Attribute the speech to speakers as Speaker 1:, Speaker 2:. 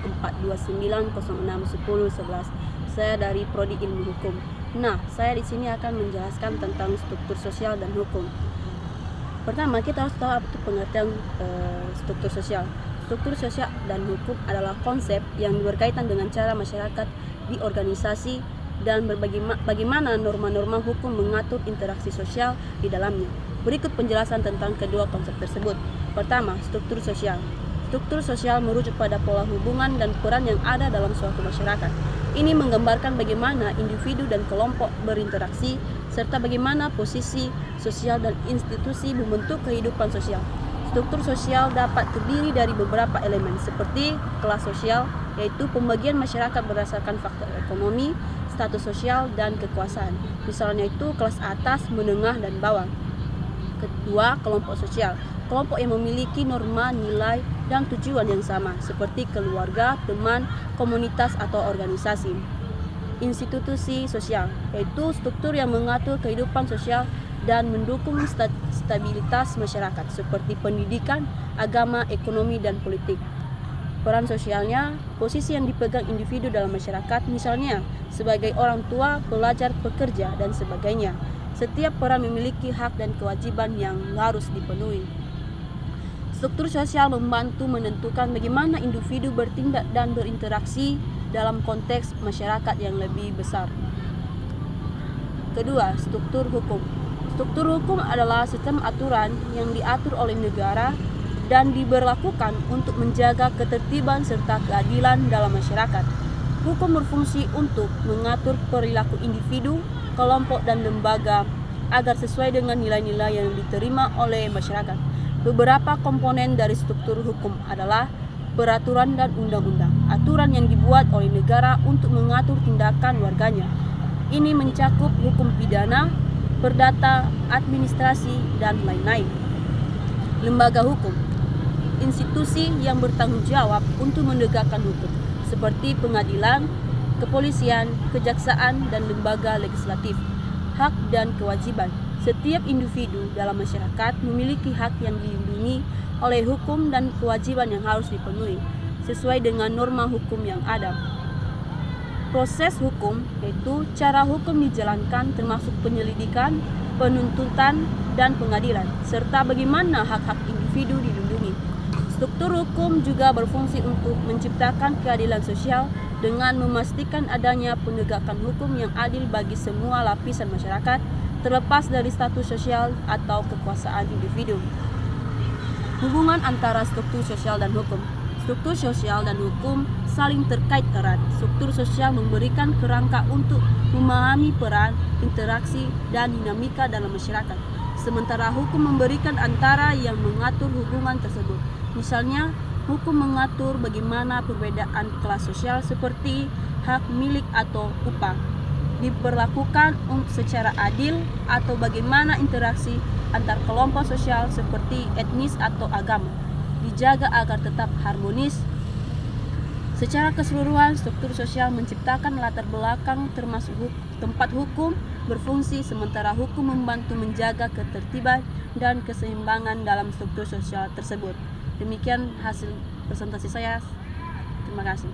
Speaker 1: 2429061011. Saya dari Prodi Ilmu Hukum. Nah, saya di sini akan menjelaskan tentang struktur sosial dan hukum. Pertama, kita harus tahu apa itu pengertian struktur sosial. Struktur sosial dan hukum adalah konsep yang berkaitan dengan cara masyarakat diorganisasi dan bagaimana norma-norma hukum mengatur interaksi sosial di dalamnya. Berikut penjelasan tentang kedua konsep tersebut. Pertama, struktur sosial. Struktur sosial merujuk pada pola hubungan dan peran yang ada dalam suatu masyarakat. Ini menggambarkan bagaimana individu dan kelompok berinteraksi, serta bagaimana posisi sosial dan institusi membentuk kehidupan sosial. Struktur sosial dapat terdiri dari beberapa elemen, seperti kelas sosial, yaitu pembagian masyarakat berdasarkan faktor ekonomi, status sosial, dan kekuasaan. Misalnya itu kelas atas, menengah, dan bawah. Kedua, kelompok sosial. Kelompok yang memiliki norma, nilai, dan tujuan yang sama, seperti keluarga, teman, komunitas, atau organisasi. Institusi sosial, yaitu struktur yang mengatur kehidupan sosial dan mendukung stabilitas masyarakat, seperti pendidikan, agama, ekonomi, dan politik. Peran sosialnya, posisi yang dipegang individu dalam masyarakat, misalnya sebagai orang tua, pelajar, pekerja, dan sebagainya. Setiap peran memiliki hak dan kewajiban yang harus dipenuhi. Struktur sosial membantu menentukan bagaimana individu bertindak dan berinteraksi dalam konteks masyarakat yang lebih besar. Kedua, struktur hukum. Struktur hukum adalah sistem aturan yang diatur oleh negara dan diberlakukan untuk menjaga ketertiban serta keadilan dalam masyarakat. Hukum berfungsi untuk mengatur perilaku individu, kelompok, dan lembaga agar sesuai dengan nilai-nilai yang diterima oleh masyarakat. Beberapa komponen dari struktur hukum adalah peraturan dan undang-undang. Aturan yang dibuat oleh negara untuk mengatur tindakan warganya. Ini mencakup hukum pidana, perdata, administrasi, dan lain-lain. Lembaga hukum, institusi yang bertanggung jawab untuk menegakkan hukum, seperti pengadilan, kepolisian, kejaksaan, dan lembaga legislatif. Hak dan kewajiban. Setiap individu dalam masyarakat memiliki hak yang dilindungi oleh hukum dan kewajiban yang harus dipenuhi sesuai dengan norma hukum yang ada. Proses hukum, yaitu cara hukum dijalankan termasuk penyelidikan, penuntutan, dan pengadilan, serta bagaimana hak-hak individu dilindungi. Struktur hukum juga berfungsi untuk menciptakan keadilan sosial dengan memastikan adanya penegakan hukum yang adil bagi semua lapisan masyarakat, terlepas dari status sosial atau kekuasaan individu. Hubungan antara struktur sosial dan hukum. Struktur sosial dan hukum saling terkait erat. Struktur sosial memberikan kerangka untuk memahami peran, interaksi, dan dinamika dalam masyarakat. Sementara hukum memberikan antara yang mengatur hubungan tersebut. Misalnya, hukum mengatur bagaimana perbedaan kelas sosial seperti hak milik atau upah diperlakukan secara adil, atau bagaimana interaksi antar kelompok sosial seperti etnis atau agama dijaga agar tetap harmonis. Secara keseluruhan, struktur sosial menciptakan latar belakang termasuk tempat hukum berfungsi, sementara hukum membantu menjaga ketertiban dan keseimbangan dalam struktur sosial tersebut. Demikian hasil presentasi saya. Terima kasih.